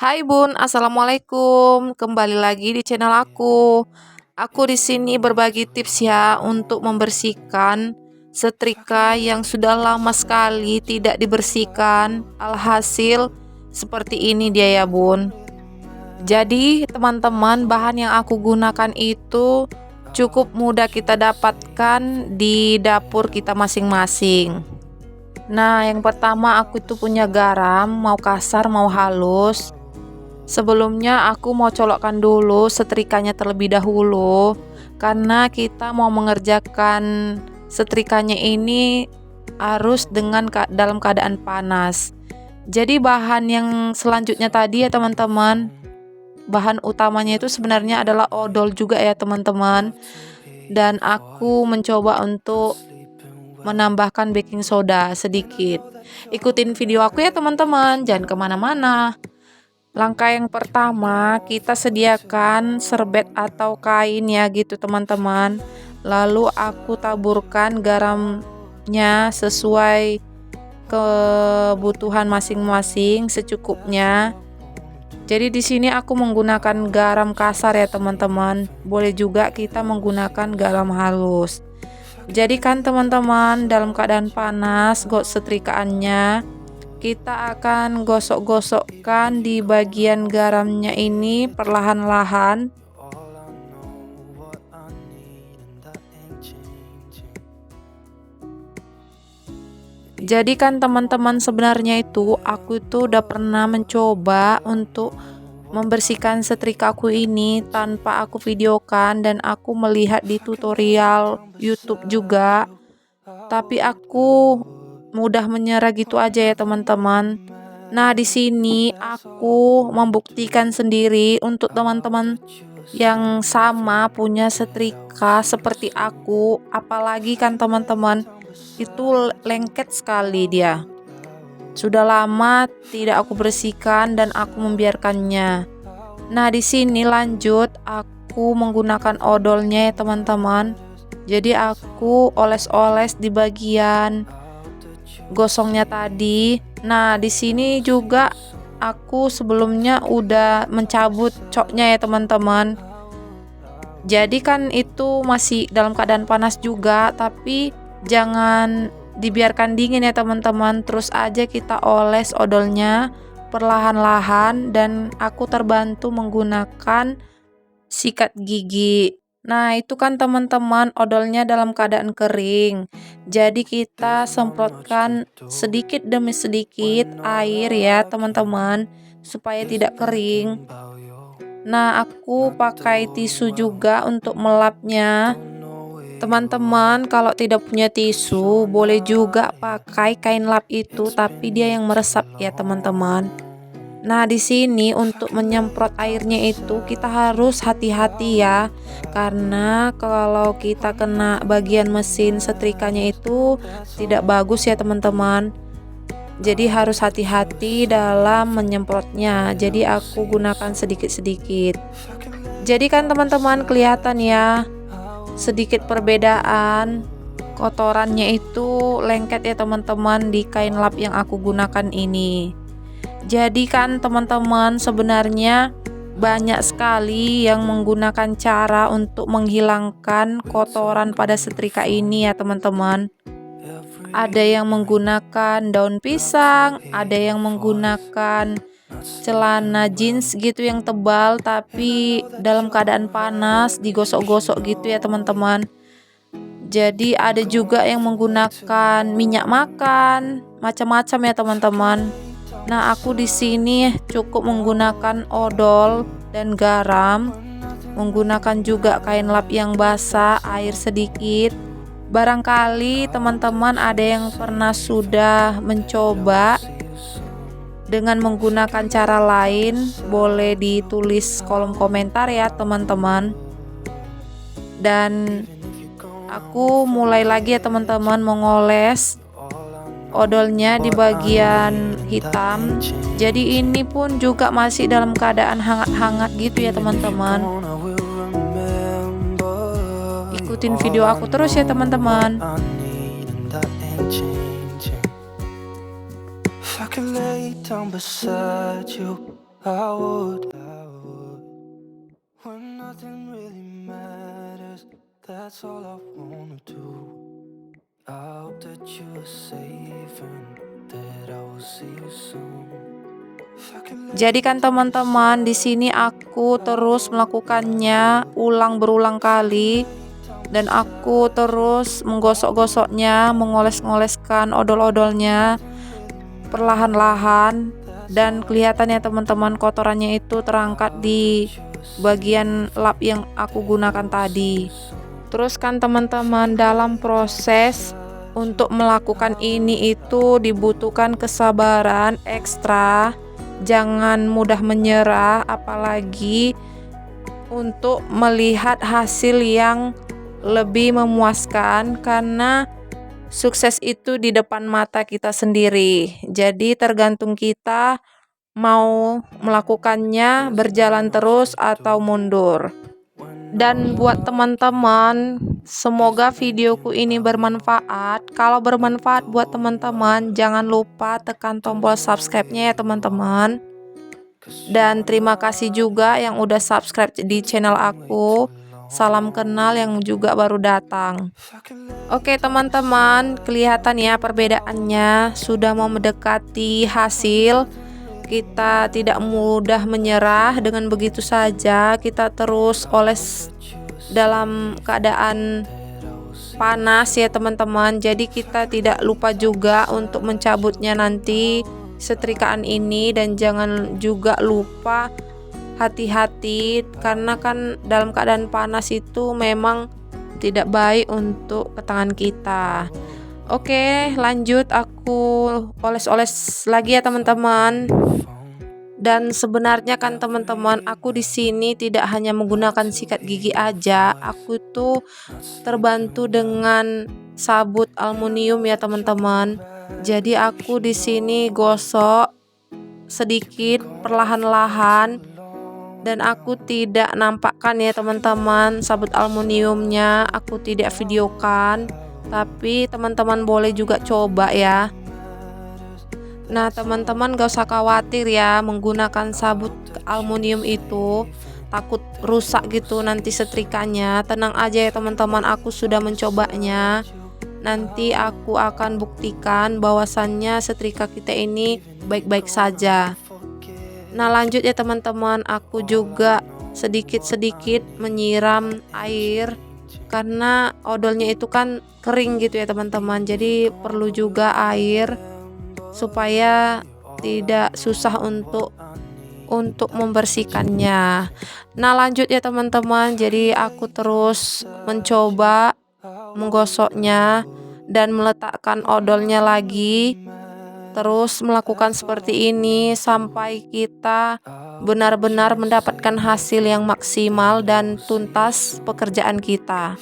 Hai Bun, Assalamualaikum. Kembali lagi di channel aku. Aku di sini berbagi tips ya untuk membersihkan setrika yang sudah lama sekali tidak dibersihkan. Alhasil seperti ini dia ya Bun. Jadi teman-teman, bahan yang aku gunakan itu cukup mudah kita dapatkan di dapur kita masing-masing. Nah, yang pertama aku itu punya garam, mau kasar mau halus. Sebelumnya aku mau colokkan dulu setrikanya terlebih dahulu karena kita mau mengerjakan setrikanya ini harus dalam keadaan panas. Jadi bahan yang selanjutnya tadi ya teman-teman, bahan utamanya itu sebenarnya adalah odol juga ya teman-teman. Dan aku mencoba untuk menambahkan baking soda sedikit. Ikutin video aku ya teman-teman, jangan kemana-mana. Langkah yang pertama, kita sediakan serbet atau kain ya gitu teman-teman. Lalu aku taburkan garamnya sesuai kebutuhan masing-masing secukupnya. Jadi di sini aku menggunakan garam kasar ya teman-teman. Boleh juga kita menggunakan garam halus. Jadi kan teman-teman, dalam keadaan panas setrikaannya kita akan gosok-gosokkan di bagian garamnya ini perlahan-lahan. Jadi kan teman-teman, sebenarnya itu aku itu udah pernah mencoba untuk membersihkan setrika aku ini tanpa aku videokan dan aku melihat di tutorial YouTube juga. Tapi aku mudah menyerah gitu aja ya teman-teman. Nah, di sini aku membuktikan sendiri untuk teman-teman yang sama punya setrika seperti aku, apalagi kan teman-teman itu lengket sekali dia. Sudah lama tidak aku bersihkan dan aku membiarkannya. Nah, di sini lanjut aku menggunakan odolnya ya teman-teman. Jadi aku oles-oles di bagian gosongnya tadi. Nah, di sini juga aku sebelumnya udah mencabut coknya ya teman-teman. Jadi kan itu masih dalam keadaan panas juga, tapi jangan dibiarkan dingin ya teman-teman. Terus aja kita oles odolnya perlahan-lahan dan aku terbantu menggunakan sikat gigi. Nah, itu kan teman-teman odolnya dalam keadaan kering. Jadi kita semprotkan sedikit demi sedikit air ya teman-teman supaya tidak kering. Nah, aku pakai tisu juga untuk melapnya. Teman-teman, kalau tidak punya tisu, boleh juga pakai kain lap itu, tapi dia yang meresap ya teman-teman. Nah, di sini untuk menyemprot airnya itu kita harus hati-hati ya. Karena kalau kita kena bagian mesin setrikanya itu tidak bagus ya teman-teman. Jadi harus hati-hati dalam menyemprotnya. Jadi aku gunakan sedikit-sedikit. Jadi kan teman-teman kelihatan ya sedikit perbedaan. Kotorannya itu lengket ya teman-teman di kain lap yang aku gunakan ini. Jadi kan teman-teman, sebenarnya banyak sekali yang menggunakan cara untuk menghilangkan kotoran pada setrika ini ya teman-teman. Ada yang menggunakan daun pisang, ada yang menggunakan celana jeans gitu yang tebal tapi dalam keadaan panas digosok-gosok gitu ya teman-teman. Jadi ada juga yang menggunakan minyak makan, macam-macam ya teman-teman. Nah, aku di sini cukup menggunakan odol dan garam, menggunakan juga kain lap yang basah, air sedikit. Barangkali teman-teman ada yang pernah sudah mencoba dengan menggunakan cara lain, boleh ditulis kolom komentar ya teman-teman. Dan aku mulai lagi ya teman-teman mengoles odolnya di bagian hitam. Jadi ini pun juga masih dalam keadaan hangat-hangat gitu ya teman-teman. Ikutin video aku terus ya teman-teman. If I could lay down beside you, I would. When nothing really matters, that's all I wanna do. I hope that you are safe and that I will see you soon. Jadi kan teman-teman, di sini aku terus melakukannya berulang kali dan aku terus menggosok-gosoknya, mengoles-ngoleskan odol-odolnya perlahan-lahan dan kelihatan ya teman-teman kotorannya itu terangkat di bagian lap yang aku gunakan tadi. Terus kan teman-teman, dalam proses untuk melakukan ini itu dibutuhkan kesabaran ekstra. Jangan mudah menyerah, apalagi untuk melihat hasil yang lebih memuaskan, karena sukses itu di depan mata kita sendiri. Jadi tergantung kita mau melakukannya berjalan terus atau mundur. Dan buat teman-teman, semoga videoku ini bermanfaat. Kalau bermanfaat buat teman-teman, jangan lupa tekan tombol subscribe-nya ya teman-teman. Dan terima kasih juga yang udah subscribe di channel aku. Salam kenal yang juga baru datang. Oke teman-teman, kelihatan ya perbedaannya sudah mau mendekati hasil. Kita tidak mudah menyerah dengan begitu saja. Kita terus oles dalam keadaan panas ya teman-teman. Jadi kita tidak lupa juga untuk mencabutnya nanti setrikaan ini, dan jangan juga lupa hati-hati karena kan dalam keadaan panas itu memang tidak baik untuk ke tangan kita. Oke, lanjut aku oles-oles lagi ya teman-teman. Dan sebenarnya kan teman-teman, aku di sini tidak hanya menggunakan sikat gigi aja, aku tuh terbantu dengan sabut aluminium ya teman-teman. Jadi aku di sini gosok sedikit perlahan-lahan, dan aku tidak nampakkan ya teman-teman sabut aluminiumnya, aku tidak videokan, tapi teman-teman boleh juga coba ya. Nah teman-teman gak usah khawatir ya menggunakan sabut aluminium itu, takut rusak gitu nanti setrikanya. Tenang aja ya teman-teman, aku sudah mencobanya. Nanti aku akan buktikan bahwasannya setrika kita ini baik-baik saja. Nah lanjut ya teman-teman, aku juga sedikit-sedikit menyiram air karena odolnya itu kan kering gitu ya teman-teman. Jadi perlu juga air supaya tidak susah untuk membersihkannya. Nah lanjut ya teman-teman, jadi aku terus mencoba menggosoknya dan meletakkan odolnya lagi, terus melakukan seperti ini sampai kita benar-benar mendapatkan hasil yang maksimal dan tuntas pekerjaan kita.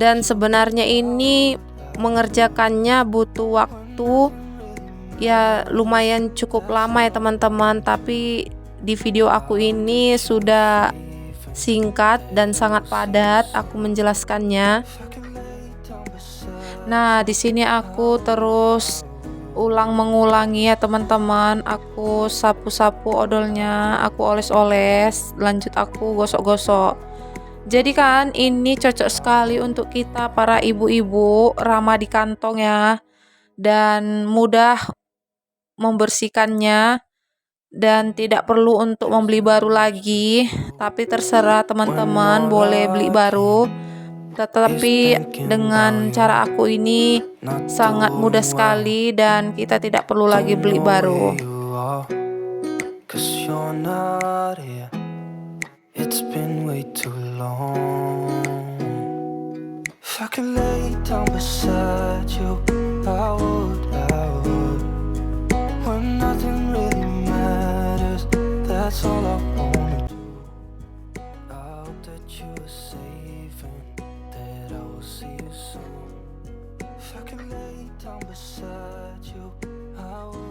Dan sebenarnya ini mengerjakannya butuh waktu ya lumayan cukup lama ya teman-teman, tapi di video aku ini sudah singkat dan sangat padat aku menjelaskannya. Nah di sini aku terus mengulangi ya teman-teman, aku sapu-sapu odolnya, aku oles-oles, lanjut aku gosok-gosok. Jadi kan ini cocok sekali untuk kita para ibu-ibu, ramah di kantong ya, dan mudah membersihkannya, dan tidak perlu untuk membeli baru lagi. Tapi terserah teman-teman boleh beli baru, tetapi dengan cara aku ini sangat mudah sekali dan kita tidak perlu lagi beli baru. It's been way too long. If I could lay down beside you, I would. When nothing really matters, that's all I wanna do. I hope that you are safe and that I will see you soon. If I could lay down beside you, I would.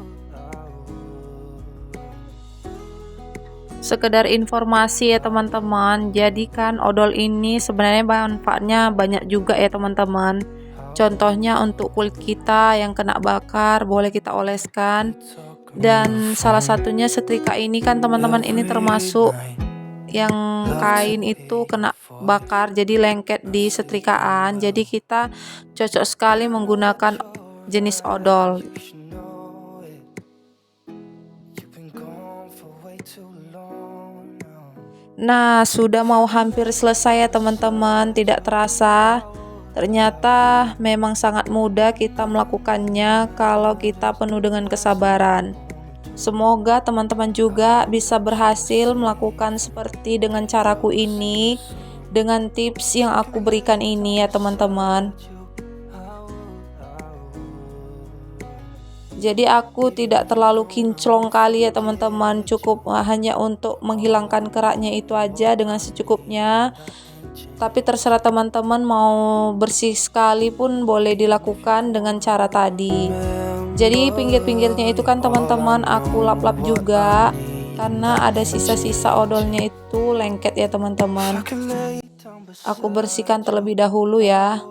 Sekedar informasi ya teman-teman, jadi kan odol ini sebenarnya manfaatnya banyak juga ya teman-teman. Contohnya untuk kulit kita yang kena bakar boleh kita oleskan. Dan salah satunya setrika ini kan teman-teman, ini termasuk yang kain itu kena bakar jadi lengket di setrikaan. Jadi kita cocok sekali menggunakan jenis odol. Nah, sudah mau hampir selesai ya teman-teman, tidak terasa. Ternyata memang sangat mudah kita melakukannya kalau kita penuh dengan kesabaran. Semoga teman-teman juga bisa berhasil melakukan seperti dengan caraku ini, dengan tips yang aku berikan ini ya teman-teman. Jadi aku tidak terlalu kinclong kali ya teman-teman, cukup hanya untuk menghilangkan keraknya itu aja dengan secukupnya. Tapi terserah teman-teman mau bersih sekali pun boleh dilakukan dengan cara tadi. Jadi pinggir-pinggirnya itu kan teman-teman aku lap-lap juga, karena ada sisa-sisa odolnya itu lengket ya teman-teman. Aku bersihkan terlebih dahulu ya.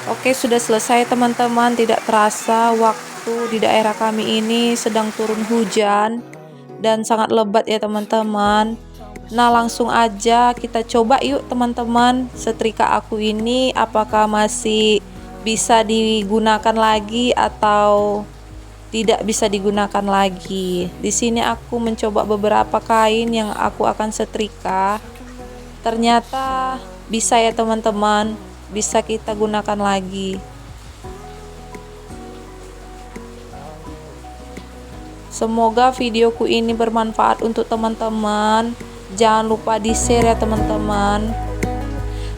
Oke, sudah selesai teman-teman. Tidak terasa waktu di daerah kami ini sedang turun hujan dan sangat lebat ya teman-teman. Nah, langsung aja kita coba yuk teman-teman, setrika aku ini apakah masih bisa digunakan lagi atau tidak bisa digunakan lagi. Di sini aku mencoba beberapa kain yang aku akan setrika. Ternyata bisa ya teman-teman, bisa kita gunakan lagi. Semoga videoku ini bermanfaat untuk teman-teman. Jangan lupa di-share ya teman-teman.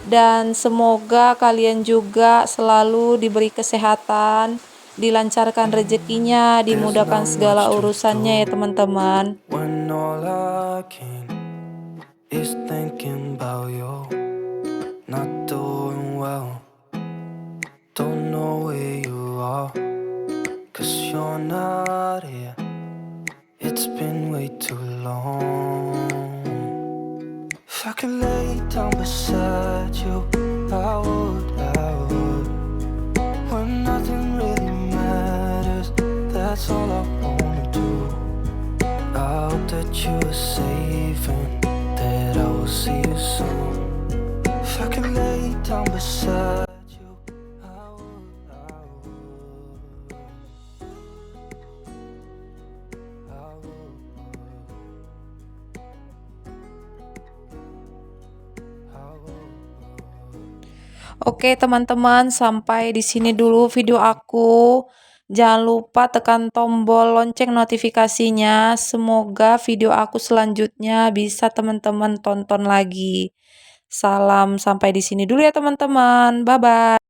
Dan semoga kalian juga selalu diberi kesehatan, dilancarkan rezekinya, dimudahkan segala urusannya ya teman-teman. When all I can is thinking about you, not doing well, don't know where you are, 'cause you're not here. It's been way too long. If I could lay down beside you, I would, I would. When nothing really matters, that's all I wanna do. I hope that you are safe and that I will see you soon. If I could lay down beside you, I would, I would. I would. Oke teman-teman, sampai di sini dulu video aku. Jangan lupa tekan tombol lonceng notifikasinya. Semoga video aku selanjutnya bisa teman-teman tonton lagi. Salam sampai di sini dulu ya teman-teman. Bye bye.